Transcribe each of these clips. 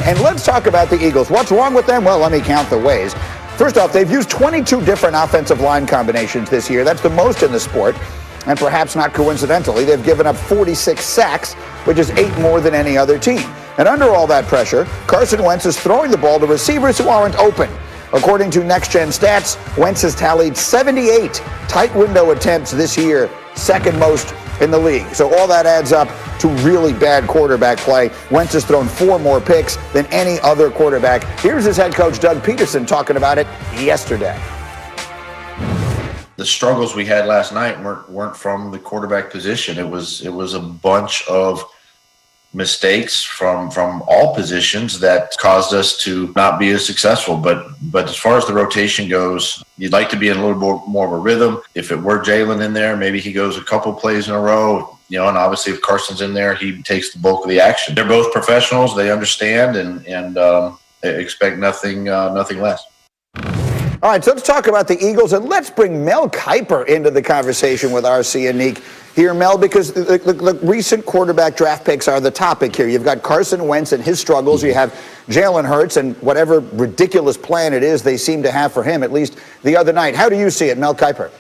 And let's talk about the Eagles. What's wrong with them? Well, let me count the ways. First off, they've used 22 different offensive line combinations this year. That's the most in the sport. And perhaps not coincidentally, they've given up 46 sacks, which is 8 more than any other team. And under all that pressure, Carson Wentz is throwing the ball to receivers who aren't open. According to Next Gen Stats, Wentz has tallied 78 tight window attempts this year, second most in the league. So all that adds up to really bad quarterback play. Wentz has thrown 4 more picks than any other quarterback. Here's his head coach, Doug Pederson, talking about it yesterday. The struggles we had last night weren't from the quarterback position. It was a bunch of mistakes from all positions that caused us to not be as successful. But as far as the rotation goes, you'd like to be in a little more of a rhythm. If it were Jalen in there, maybe he goes a couple plays in a row, and obviously if Carson's in there, he takes the bulk of the action. They're both professionals. They understand and expect nothing less. All right, so let's talk about the Eagles, and let's bring Mel Kiper into the conversation with RC and Neek here, Mel, because the recent quarterback draft picks are the topic here. You've got Carson Wentz and his struggles. You have Jalen Hurts and whatever ridiculous plan it is they seem to have for him, at least the other night. How do you see it, Mel Kiper?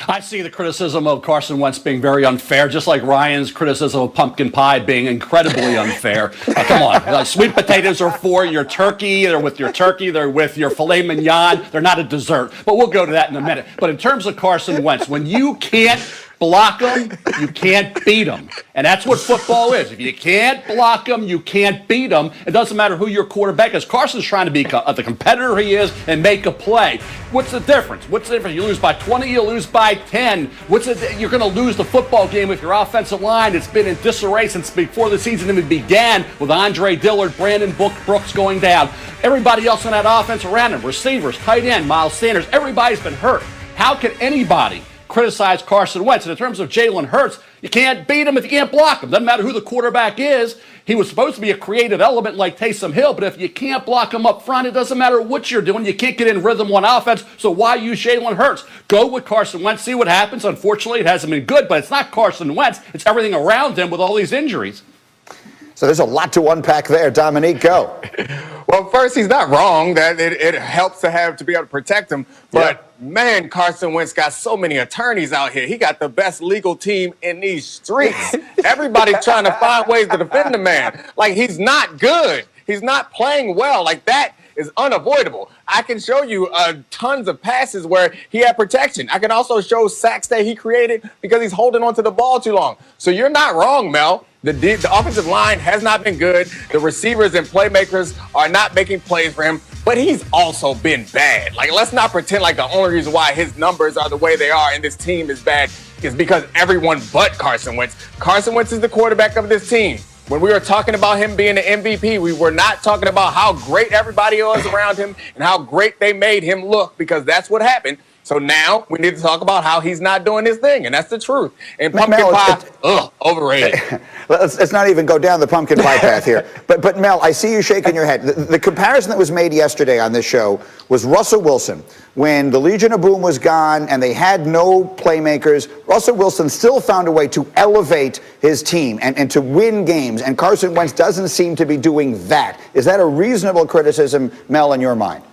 I see the criticism of Carson Wentz being very unfair, just like Ryan's criticism of pumpkin pie being incredibly unfair. Come on. Sweet potatoes are for your turkey. They're with your turkey. They're with your filet mignon. They're not a dessert. But we'll go to that in a minute. But in terms of Carson Wentz, when you can't block him, you can't beat him. And that's what football is. If you can't block him, you can't beat him. It doesn't matter who your quarterback is. Carson's trying to be the competitor he is and make a play. What's the difference? You lose by 20, you lose by 10. You're going to lose the football game with your offensive line. It's been in disarray since before the season even began with Andre Dillard, Brandon Brooks going down. Everybody else on that offense around him, receivers, tight end, Miles Sanders, everybody's been hurt. How can anybody criticize Carson Wentz? And in terms of Jalen Hurts, you can't beat him if you can't block him. Doesn't matter who the quarterback is. He was supposed to be a creative element like Taysom Hill, but if you can't block him up front, it doesn't matter what you're doing. You can't get in rhythm on offense, so why use Jalen Hurts? Go with Carson Wentz, see what happens. Unfortunately, it hasn't been good, but it's not Carson Wentz. It's everything around him with all these injuries. So there's a lot to unpack there. Dominique, go. Well, first, he's not wrong that it helps to be able to protect him. But, man, Carson Wentz got so many attorneys out here. He got the best legal team in these streets. Everybody trying to find ways to defend the man. Like, he's not good. He's not playing well. Like, that is unavoidable. I can show you tons of passes where he had protection. I can also show sacks that he created because he's holding onto the ball too long. So you're not wrong, Mel. The offensive line has not been good. The receivers and playmakers are not making plays for him, but he's also been bad. Like, let's not pretend like the only reason why his numbers are the way they are and this team is bad is because everyone but Carson Wentz. Carson Wentz is the quarterback of this team. When we were talking about him being the MVP, we were not talking about how great everybody was around him and how great they made him look, because that's what happened. So now we need to talk about how he's not doing his thing, and that's the truth. And pumpkin pie, overrated. Let's not even go down the pumpkin pie path here. But Mel, I see you shaking your head. The comparison that was made yesterday on this show was Russell Wilson. When the Legion of Boom was gone and they had no playmakers, Russell Wilson still found a way to elevate his team and to win games, and Carson Wentz doesn't seem to be doing that. Is that a reasonable criticism, Mel, in your mind?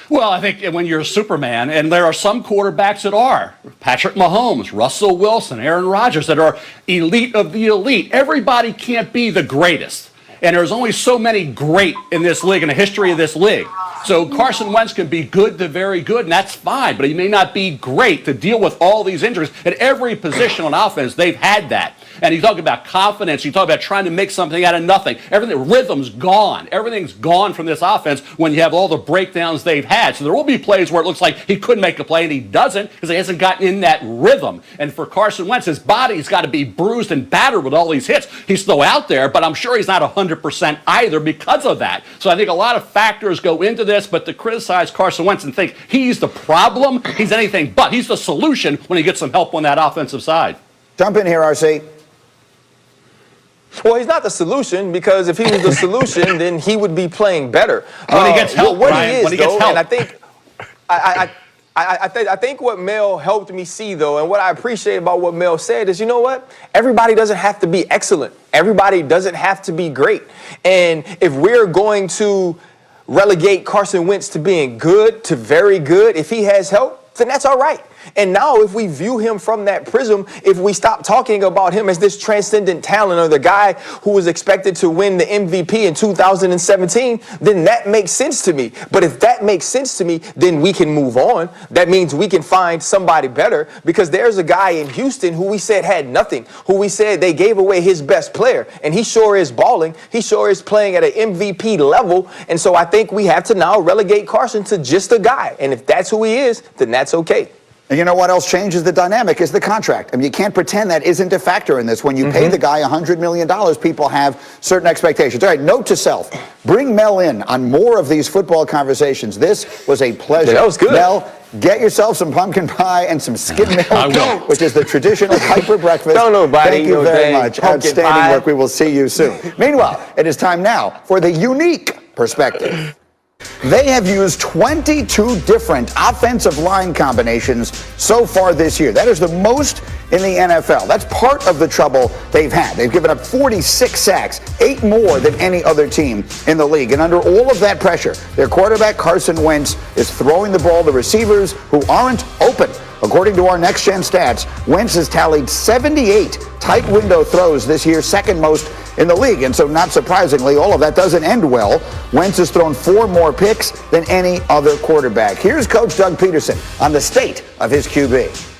Well, I think when you're a Superman, and there are some quarterbacks that are, Patrick Mahomes, Russell Wilson, Aaron Rodgers, that are elite of the elite. Everybody can't be the greatest. And there's only so many great in this league, in the history of this league. So Carson Wentz can be good to very good, and that's fine, but he may not be great to deal with all these injuries. At every position on offense, they've had that. And you talk about confidence, you talk about trying to make something out of nothing. Rhythm's gone. Everything's gone from this offense when you have all the breakdowns they've had. So there will be plays where it looks like he could make a play and he doesn't because he hasn't gotten in that rhythm. And for Carson Wentz, his body's got to be bruised and battered with all these hits. He's still out there, but I'm sure he's not 100% either because of that. So I think a lot of factors go into this, but to criticize Carson Wentz and think he's the problem, he's anything but. He's the solution when he gets some help on that offensive side. Jump in here, RC. Well, he's not the solution, because if he was the solution, then he would be playing better. When he gets help, what Ryan, he is, when he gets though, help. and I think I think what Mel helped me see, though, and what I appreciate about what Mel said is, you know what? Everybody doesn't have to be excellent. Everybody doesn't have to be great. And if we're going to relegate Carson Wentz to being good to very good, if he has help, then that's all right. And now if we view him from that prism, if we stop talking about him as this transcendent talent or the guy who was expected to win the MVP in 2017, then that makes sense to me. But if that makes sense to me, then we can move on. That means we can find somebody better, because there's a guy in Houston who we said had nothing, who we said they gave away his best player, and he sure is balling. He sure is playing at an MVP level. And so I think we have to now relegate Carson to just a guy. And if that's who he is, then that's okay. And you know what else changes the dynamic is the contract. I mean, you can't pretend that isn't a factor in this. When you pay the guy $100 million, people have certain expectations. All right, note to self, bring Mel in on more of these football conversations. This was a pleasure. That was good. Mel, get yourself some pumpkin pie and some skim milk, which is the traditional Piper breakfast. Don't nobody Thank you very much. Outstanding pie. work. We will see you soon. Meanwhile, it is time now for the unique perspective. They have used 22 different offensive line combinations so far this year. That is the most in the NFL. That's part of the trouble they've had. They've given up 46 sacks, 8 more than any other team in the league. And under all of that pressure, their quarterback, Carson Wentz, is throwing the ball to receivers who aren't open. According to our Next Gen stats, Wentz has tallied 78 tight window throws this year, second most in the league. And so, not surprisingly, all of that doesn't end well. Wentz has thrown 4 more picks than any other quarterback. Here's Coach Doug Pederson on the state of his QB.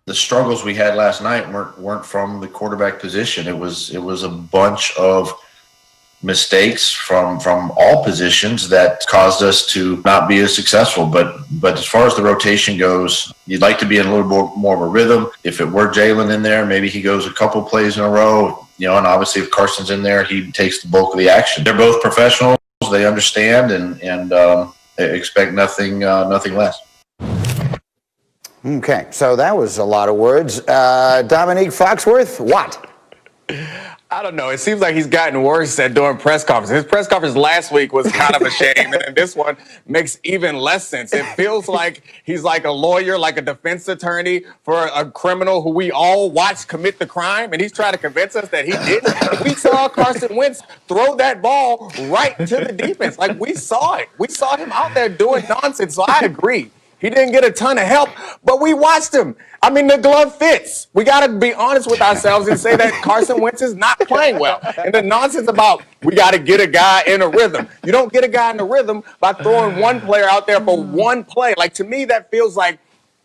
The struggles we had last night weren't from the quarterback position. It was a bunch of mistakes from all positions that caused us to not be as successful. But as far as the rotation goes, you'd like to be in a little more of a rhythm. If it were Jalen in there, maybe he goes a couple plays in a row, and obviously if Carson's in there, he takes the bulk of the action. They're both professionals. They understand and expect nothing less. Okay, so that was a lot of words. Dominique Foxworth, what? I don't know. It seems like he's gotten worse at doing press conferences. His press conference last week was kind of a shame, and this one makes even less sense. It feels like he's like a lawyer, like a defense attorney for a criminal who we all watched commit the crime, and he's trying to convince us that he didn't. We saw Carson Wentz throw that ball right to the defense. Like, we saw it. We saw him out there doing nonsense, so I agree. He didn't get a ton of help, but we watched him. I mean, the glove fits. We got to be honest with ourselves and say that Carson Wentz is not playing well. And the nonsense about we got to get a guy in a rhythm. You don't get a guy in a rhythm by throwing one player out there for one play. Like, to me, that feels like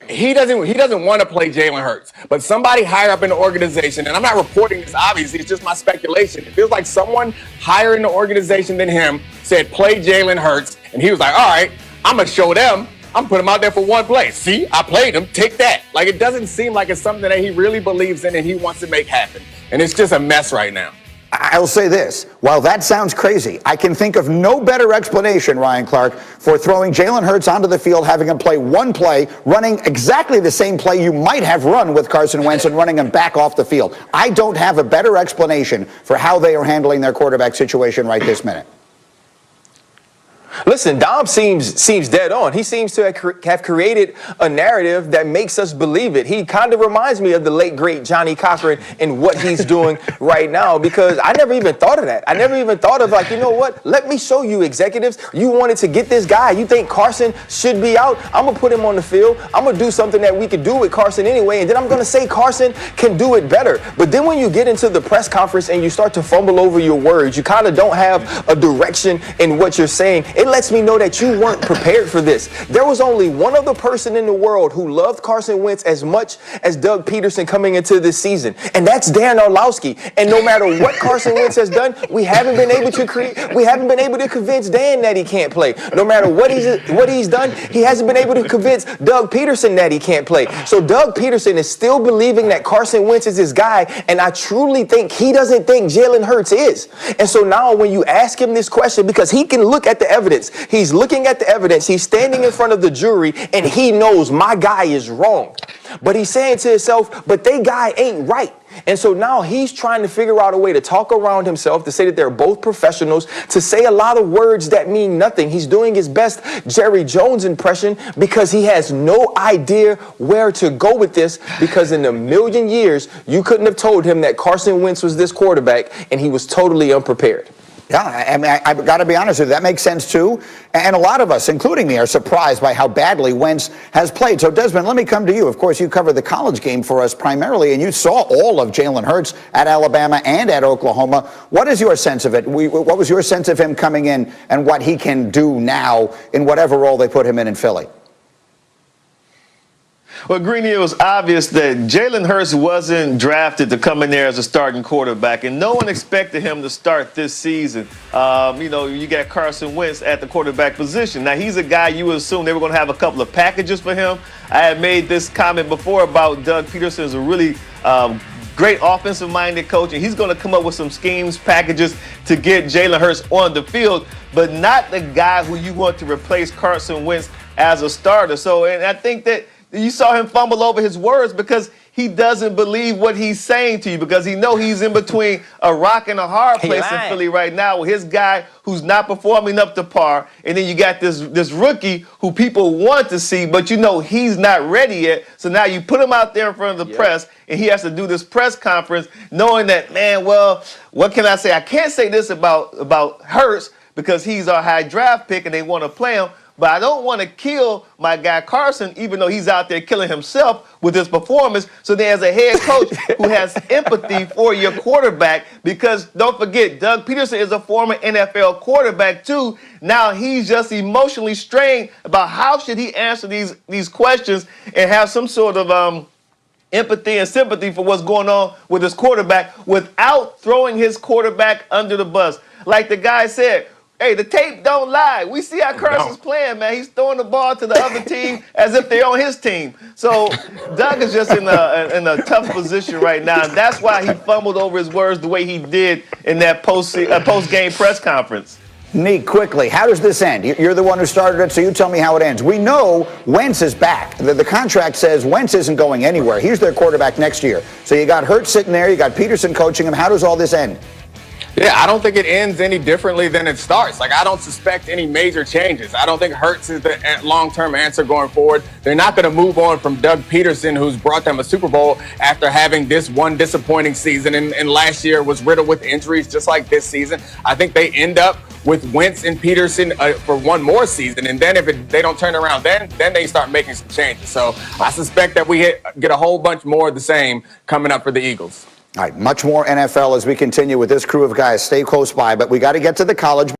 he doesn't want to play Jalen Hurts. But somebody higher up in the organization, and I'm not reporting this, obviously, it's just my speculation. It feels like someone higher in the organization than him said, play Jalen Hurts. And he was like, all right, I'm going to show them. I'm putting him out there for one play. See, I played him. Take that. Like, it doesn't seem like it's something that he really believes in and he wants to make happen. And it's just a mess right now. I'll say this. While that sounds crazy, I can think of no better explanation, Ryan Clark, for throwing Jalen Hurts onto the field, having him play one play, running exactly the same play you might have run with Carson Wentz and running him back off the field. I don't have a better explanation for how they are handling their quarterback situation right this minute. Listen, Dom seems dead on. He seems to have created a narrative that makes us believe it. He kind of reminds me of the late, great Johnny Cochran and what he's doing right now, because I never even thought of that. I never even thought of, like, you know what? Let me show you, executives. You wanted to get this guy. You think Carson should be out? I'm going to put him on the field. I'm going to do something that we could do with Carson anyway, and then I'm going to say Carson can do it better. But then when you get into the press conference and you start to fumble over your words, you kind of don't have a direction in what you're saying. It lets me know that you weren't prepared for this. There was only one other person in the world who loved Carson Wentz as much as Doug Pederson coming into this season, and that's Dan Orlovsky. And no matter what Carson Wentz has done, we haven't been able to convince Dan that he can't play. No matter what he's done, he hasn't been able to convince Doug Pederson that he can't play. So Doug Pederson is still believing that Carson Wentz is his guy, and I truly think he doesn't think Jalen Hurts is. And so now when you ask him this question, because he can look at the evidence, he's looking at the evidence, he's standing in front of the jury, and he knows my guy is wrong. But he's saying to himself, but they guy ain't right. And so now he's trying to figure out a way to talk around himself, to say that they're both professionals, to say a lot of words that mean nothing. He's doing his best Jerry Jones impression because he has no idea where to go with this, because in a million years, you couldn't have told him that Carson Wentz was this quarterback, and he was totally unprepared. Yeah, I mean, I've got to be honest with you, that makes sense too. And a lot of us, including me, are surprised by how badly Wentz has played. So, Desmond, let me come to you. Of course, you covered the college game for us primarily, and you saw all of Jalen Hurts at Alabama and at Oklahoma. What is your sense of it? What was your sense of him coming in and what he can do now in whatever role they put him in Philly? Well, Greeny, it was obvious that Jalen Hurts wasn't drafted to come in there as a starting quarterback, and no one expected him to start this season. You got Carson Wentz at the quarterback position. Now, he's a guy you would assume they were going to have a couple of packages for him. I had made this comment before about Doug Pederson is a really great offensive-minded coach, and he's going to come up with some schemes, packages to get Jalen Hurts on the field, but not the guy who you want to replace Carson Wentz as a starter. So, and I think that you saw him fumble over his words because he doesn't believe what he's saying to you, because he know he's in between a rock and a hard place in Philly right now with his guy who's not performing up to par, and then you got this rookie who people want to see, but you know he's not ready yet. So now you put him out there in front of the press, and he has to do this press conference knowing that, man, well, what can I say? I can't say this about Hurts because he's our high draft pick and they want to play him. But I don't want to kill my guy Carson, even though he's out there killing himself with his performance. So then as a head coach who has empathy for your quarterback, because don't forget, Doug Pederson is a former NFL quarterback too. Now he's just emotionally strained about how should he answer these questions and have some sort of empathy and sympathy for what's going on with his quarterback without throwing his quarterback under the bus. Like the guy said, hey, the tape don't lie. We see how Carson's playing, man. He's throwing the ball to the other team as if they're on his team. So Doug is just in a tough position right now, and that's why he fumbled over his words the way he did in that post-game press conference. Neat, quickly, how does this end? You're the one who started it, so you tell me how it ends. We know Wentz is back. The contract says Wentz isn't going anywhere. He's their quarterback next year. So you got Hurts sitting there, you got Pederson coaching him. How does all this end? Yeah, I don't think it ends any differently than it starts. Like, I don't suspect any major changes. I don't think Hurts is the long-term answer going forward. They're not going to move on from Doug Pederson, who's brought them a Super Bowl after having this one disappointing season, and last year was riddled with injuries just like this season. I think they end up with Wentz and Pederson for one more season, and then if they don't turn around, then they start making some changes. So I suspect that we get a whole bunch more of the same coming up for the Eagles. All right, much more NFL as we continue with this crew of guys. Stay close by, but we got to get to the college.